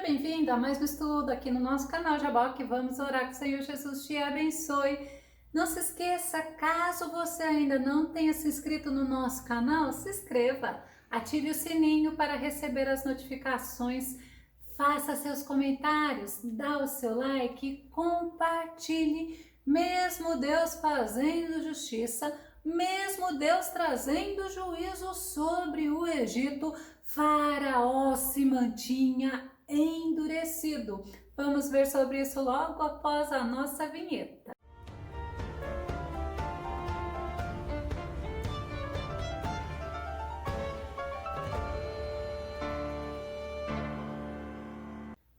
bem-vindo a mais um estudo aqui no nosso canal Jaboque. Vamos orar que o Senhor Jesus te abençoe. Não se esqueça, caso você ainda não tenha se inscrito no nosso canal, se inscreva, ative o sininho para receber as notificações, faça seus comentários, dá o seu like, compartilhe. Mesmo Deus fazendo justiça, mesmo Deus trazendo juízo sobre o Egito, Faraó se mantinha endurecido. Vamos ver sobre isso logo após a nossa vinheta.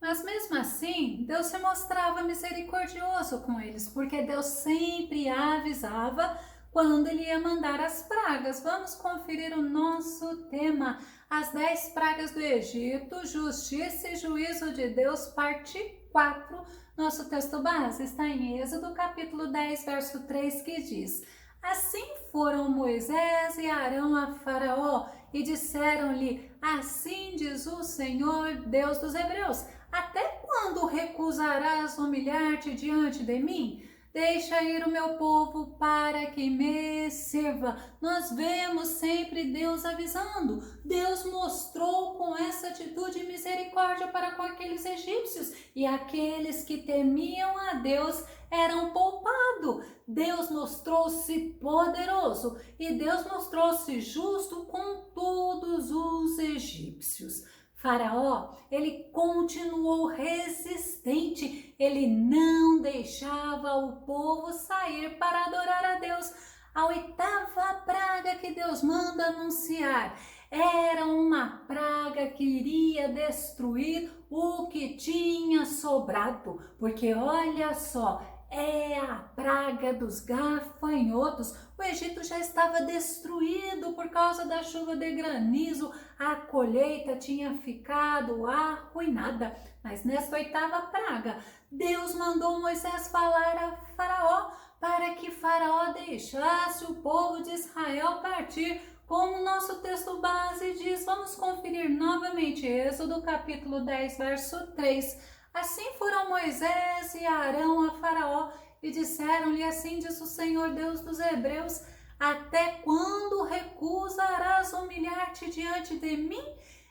Mas mesmo assim, Deus se mostrava misericordioso com eles, porque Deus sempre avisava quando Ele ia mandar as pragas. Vamos conferir o nosso tema, as 10 pragas do Egito, justiça e juízo de Deus, parte 4. Nosso texto base está em Êxodo, capítulo 10, verso 3, que diz: Assim foram Moisés e Arão a Faraó e disseram-lhe: Assim diz o Senhor, Deus dos Hebreus: Até quando recusarás humilhar-te diante de mim? Deixa ir o meu povo para que me sirva. Nós vemos sempre Deus avisando. Deus mostrou com essa atitude misericórdia para com aqueles egípcios, e aqueles que temiam a Deus eram poupados. Deus mostrou-se poderoso e Deus mostrou-se justo com todos os egípcios. Faraó, ele continuou resistente, ele não deixava o povo sair para adorar a Deus. A 8ª praga que Deus manda anunciar era uma praga que iria destruir o que tinha sobrado, porque olha só, é a praga dos gafanhotos. O Egito já estava destruído por causa da chuva de granizo, a colheita tinha ficado arruinada. Mas nesta 8ª praga, Deus mandou Moisés falar a Faraó para que Faraó deixasse o povo de Israel partir, como o nosso texto base diz. Vamos conferir novamente Êxodo capítulo 10, verso 3. Assim foram Moisés e Arão a Faraó e disseram-lhe: Assim diz o Senhor, Deus dos Hebreus: Até quando recusarás humilhar-te diante de mim?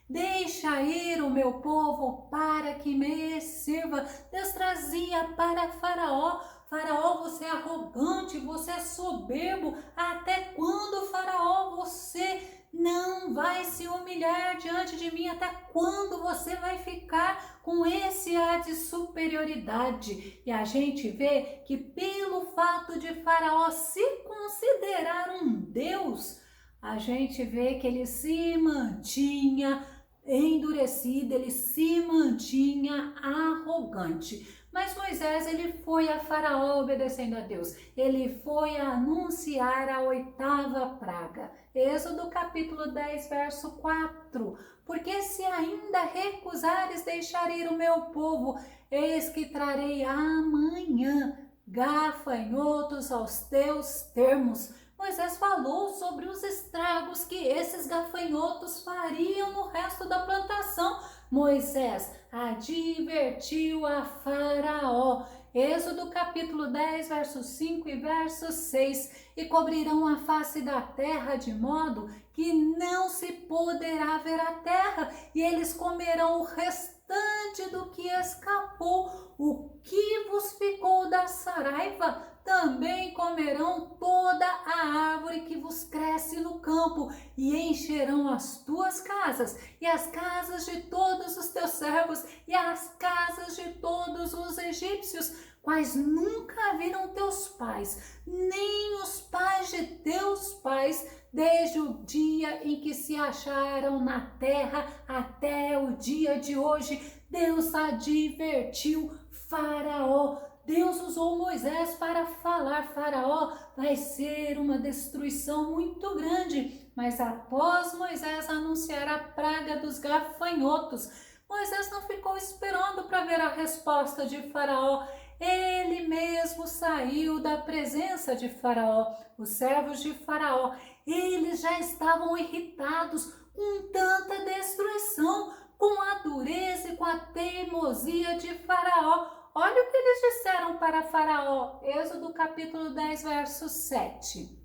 Deixa ir o meu povo para que me sirva. Deus trazia para Faraó: Faraó, você é arrogante, você é soberbo. Até quando, Faraó, você não vai se humilhar diante de mim? Até quando você vai ficar com esse ar de superioridade? E a gente vê que pelo fato de Faraó se considerar um Deus, a gente vê que ele se mantinha endurecido, ele se mantinha arrogante. Mas Moisés, ele foi a Faraó obedecendo a Deus. Ele foi a anunciar a 8ª praga. Êxodo capítulo 10, verso 4. Porque se ainda recusares deixar ir o meu povo, eis que trarei amanhã gafanhotos aos teus termos. Moisés falou sobre os estragos que esses gafanhotos fariam no resto da plantação. Moisés advertiu a Faraó. Êxodo capítulo 10, versos 5 e verso 6. E cobrirão a face da terra de modo que não se poderá ver a terra, e eles comerão o restante do que escapou. O que vos ficou da saraiva, também comerão toda a árvore que vos cresce no campo, e encherão as tuas casas, e as casas de todos os teus servos, e as casas de todos os egípcios, quais nunca viram teus pais, nem os pais de teus pais, desde o dia em que se acharam na terra até o dia de hoje. Deus advertiu Faraó. Deus usou Moisés para falar: Faraó, vai ser uma destruição muito grande. Mas após Moisés anunciar a praga dos gafanhotos, Moisés não ficou esperando para ver a resposta de Faraó. Ele mesmo saiu da presença de Faraó. Os servos de Faraó, eles já estavam irritados com tanta destruição, com a dureza e com a teimosia de Faraó. Olha o que eles disseram para Faraó, Êxodo capítulo 10, verso 7.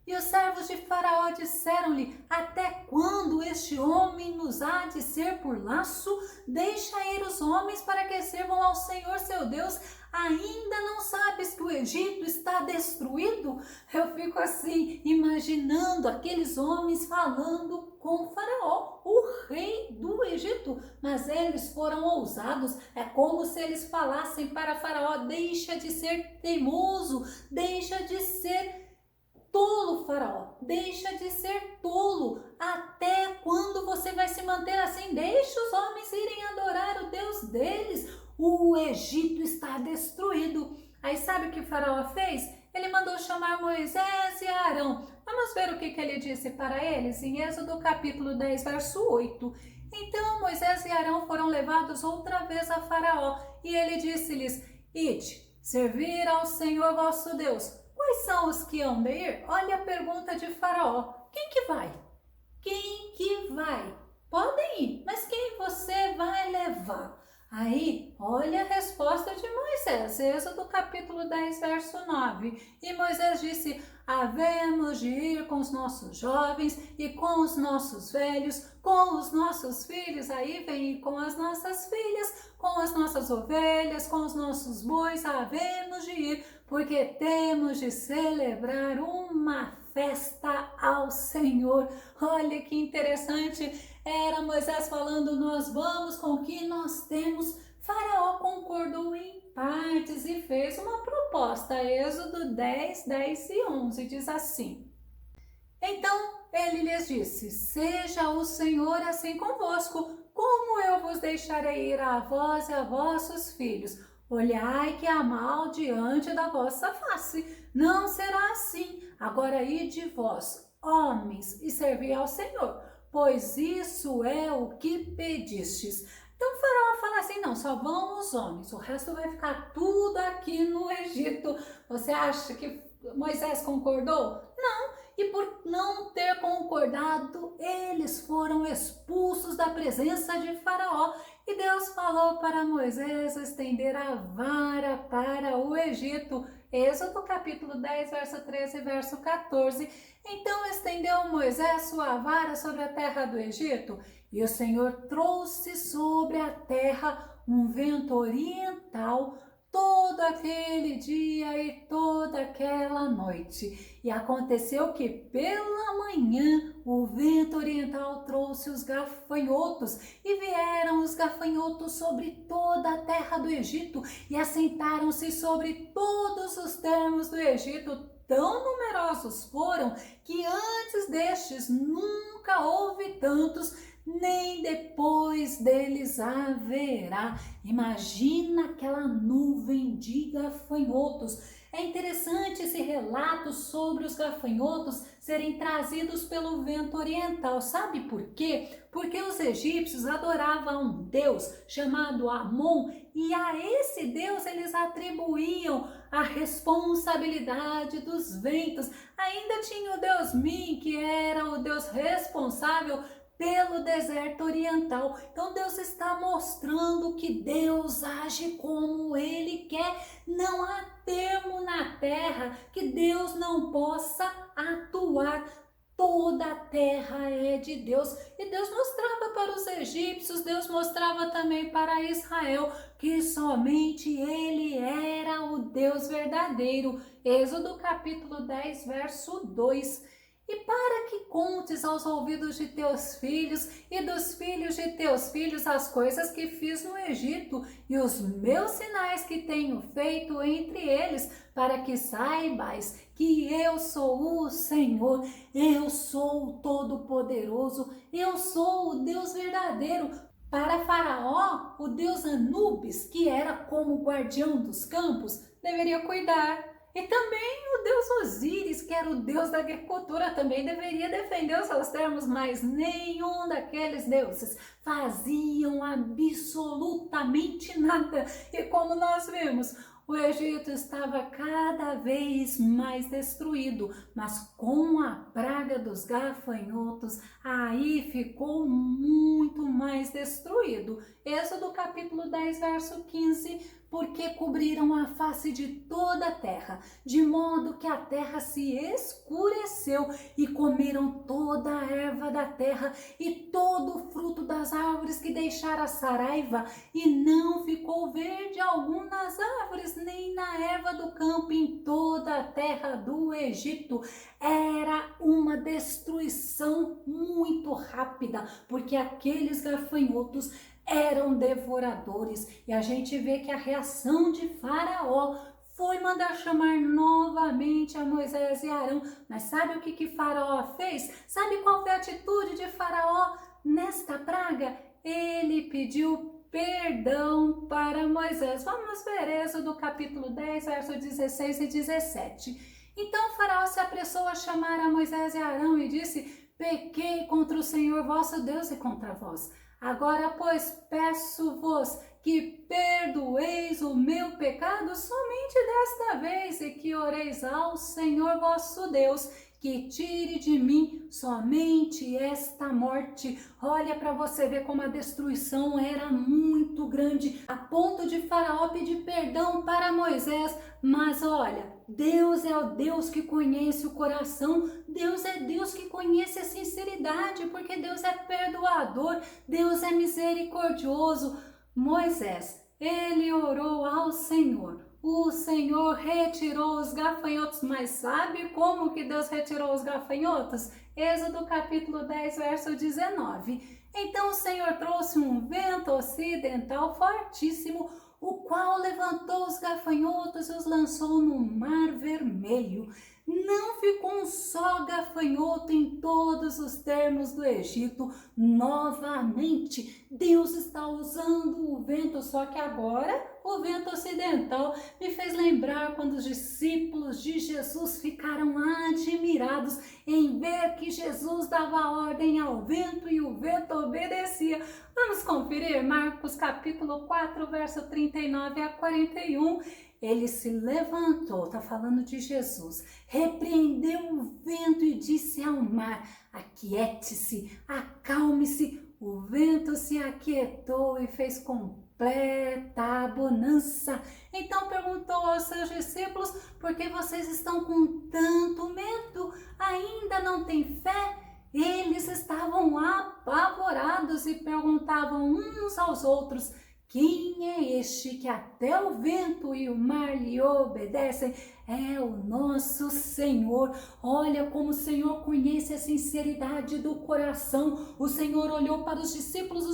E os servos de Faraó disseram-lhe: até quando este homem nos há de ser por laço? Deixa ir os homens para que sirvam ao Senhor seu Deus. Ainda não sabes que o Egito está destruído? Eu fico assim, imaginando aqueles homens falando com Faraó, o rei do Egito. Mas eles foram ousados. É como se eles falassem para Faraó: deixa de ser teimoso, deixa de ser tolo, Faraó, deixa de ser tolo. Até quando você vai se manter assim? Deixa os homens irem adorar o Deus deles. O Egito está destruído. Aí sabe o que Faraó fez? Ele mandou chamar Moisés e Arão. Vamos ver o que ele disse para eles em Êxodo capítulo 10, verso 8. Então Moisés e Arão foram levados outra vez a Faraó, e ele disse-lhes: ide, servir ao Senhor vosso Deus. Quais são os que hão de ir? Olha a pergunta de Faraó. Quem que vai? Quem que vai? Podem ir, mas quem você vai levar? Aí, olha a resposta de Moisés, Êxodo capítulo 10, verso 9. E Moisés disse: havemos de ir com os nossos jovens e com os nossos velhos, com os nossos filhos, aí vem com as nossas filhas, com as nossas ovelhas, com os nossos bois, havemos de ir, porque temos de celebrar uma festa ao Senhor. Olha que interessante, era Moisés falando: nós vamos com o que nós temos. Faraó concordou em partes e fez uma proposta. Êxodo 10, 10 e 11 diz assim: então ele lhes disse: seja o Senhor assim convosco, como eu vos deixarei ir a vós e a vossos filhos. Olhai que há mal diante da vossa face. Não será assim. Agora ide vós, homens, e servi ao Senhor, pois isso é o que pedistes. Então o Faraó fala assim: não, só vão os homens, o resto vai ficar tudo aqui no Egito. Você acha que Moisés concordou? Não. E por não ter concordado, eles foram expulsos da presença de Faraó. E Deus falou para Moisés estender a vara para o Egito. Êxodo capítulo 10, verso 13 e verso 14. Então estendeu Moisés sua vara sobre a terra do Egito, e o Senhor trouxe sobre a terra um vento oriental todo aquele dia e toda aquela noite. E aconteceu que pela manhã o vento oriental trouxe os gafanhotos, e vieram os gafanhotos sobre toda a terra do Egito, e assentaram-se sobre todos os termos do Egito. Tão numerosos foram que antes destes nunca houve tantos, nem depois deles haverá. Imagina aquela nuvem de gafanhotos. É interessante esse relato sobre os gafanhotos serem trazidos pelo vento oriental. Sabe por quê? Porque os egípcios adoravam um deus chamado Amon, e a esse deus eles atribuíam a responsabilidade dos ventos. Ainda tinha o deus Min, que era o deus responsável pelo deserto oriental. Então Deus está mostrando que Deus age como Ele quer. Não há termo na terra que Deus não possa atuar. Toda a terra é de Deus. E Deus mostrava para os egípcios, Deus mostrava também para Israel que somente Ele era o Deus verdadeiro. Êxodo capítulo 10, verso 2. E para que contes aos ouvidos de teus filhos e dos filhos de teus filhos as coisas que fiz no Egito e os meus sinais que tenho feito entre eles, para que saibais que eu sou o Senhor, eu sou o Todo-Poderoso, eu sou o Deus verdadeiro. Para Faraó, o deus Anubis, que era como guardião dos campos, deveria cuidar. E também o deus Osíris, que era o deus da agricultura, também deveria defender os seus termos, mas nenhum daqueles deuses faziam absolutamente nada. E como nós vimos, O Egito estava cada vez mais destruído, mas com a praga dos gafanhotos, aí ficou muito mais destruído. Êxodo capítulo 10, verso 15, porque cobriram a face de toda a terra, de modo que a terra se escureceu e comeram toda a erva da terra e todo o fruto das árvores que deixara Saraiva, e não ficou verde algum nas árvores, nem na erva do campo em toda a terra do Egito. Era uma destruição muito rápida, porque aqueles gafanhotos eram devoradores, e a gente vê que a reação de Faraó foi mandar chamar novamente a Moisés e Arão. Mas sabe o que Faraó fez? Sabe qual foi a atitude de Faraó nesta praga? Ele pediu perdão para Moisés. Vamos ver Êxodo capítulo 10, verso 16 e 17. Então Faraó se apressou a chamar a Moisés e Arão e disse: pequei contra o Senhor vosso Deus e contra vós. Agora, pois, peço-vos que perdoeis o meu pecado somente desta vez e que oreis ao Senhor vosso Deus, que tire de mim somente esta morte. Olha para você ver como a destruição era muito grande, a ponto de Faraó pedir perdão para Moisés. Mas olha, Deus é o Deus que conhece o coração, Deus é Deus que conhece a sinceridade, porque Deus é perdoador, Deus é misericordioso. Moisés, ele orou ao Senhor. O Senhor retirou os gafanhotos, mas sabe como que Deus retirou os gafanhotos? Êxodo capítulo 10, verso 19. Então o Senhor trouxe um vento ocidental fortíssimo, o qual levantou os gafanhotos e os lançou no Mar Vermelho. Não ficou um só gafanhoto em todos os termos do Egito. Novamente, Deus está usando o vento, só que agora o vento ocidental. Me fez lembrar quando os discípulos de Jesus ficaram admirados em ver que Jesus dava ordem ao vento e o vento obedecia. Vamos conferir Marcos capítulo 4, verso 39 a 41. Ele se levantou, está falando de Jesus, repreendeu o vento e disse ao mar: aquiete-se, acalme-se. O vento se aquietou e fez completa bonança. Então perguntou aos seus discípulos: por que vocês estão com tanto medo? Ainda não têm fé? Eles estavam apavorados e perguntavam uns aos outros: quem é este que até o vento e o mar lhe obedecem? É o nosso Senhor. Olha como o Senhor conhece a sinceridade do coração. O Senhor olhou para os discípulos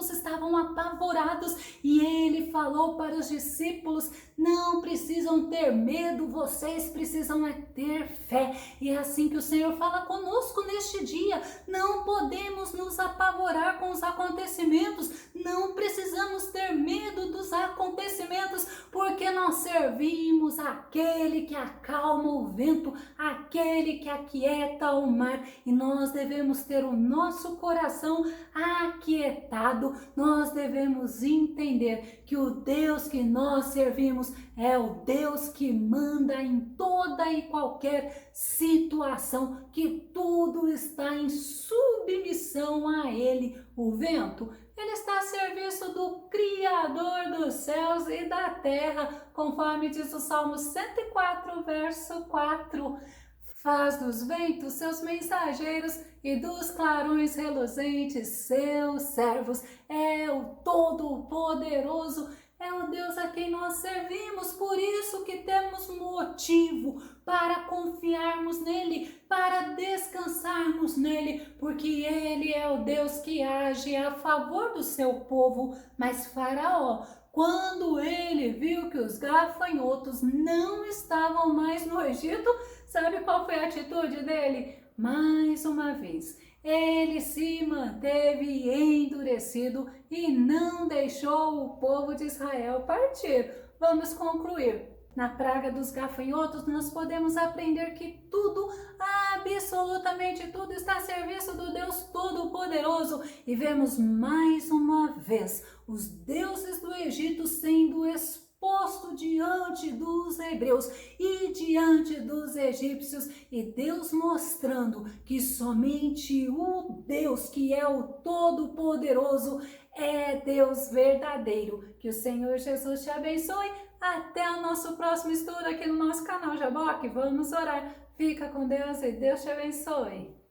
estavam apavorados e ele falou para os discípulos: não precisam ter medo, vocês precisam é ter fé. E é assim que o Senhor fala conosco neste dia. Não podemos nos apavorar com os acontecimentos, não precisamos ter medo dos acontecimentos, porque nós servimos aquele que acalma o vento, aquele que aquieta o mar, e nós devemos ter o nosso coração aquietado. Nós devemos entender que o Deus que nós servimos é o Deus que manda em toda e qualquer situação, que tudo está em submissão a Ele. O vento, ele está a serviço do Criador dos céus e da terra, conforme diz o Salmo 104, verso 4. Faz dos ventos seus mensageiros e dos clarões reluzentes seus servos. É o Todo-Poderoso, é o Deus a quem nós servimos, por isso que temos motivo para confiarmos nele, para descansarmos nele, porque ele é o Deus que age a favor do seu povo. Mas Faraó, quando ele viu que os gafanhotos não estavam mais no Egito, sabe qual foi a atitude dele? Mais uma vez, ele se manteve endurecido e não deixou o povo de Israel partir. Vamos concluir. Na praga dos gafanhotos, nós podemos aprender que tudo, absolutamente tudo, está a serviço do Deus Todo-Poderoso. E vemos mais uma vez os deuses do Egito sendo expulsos posto diante dos hebreus e diante dos egípcios, e Deus mostrando que somente o Deus que é o Todo-Poderoso é Deus verdadeiro. Que o Senhor Jesus te abençoe. Até o nosso próximo estudo aqui no nosso canal Jaboque. Vamos orar. Fica com Deus e Deus te abençoe.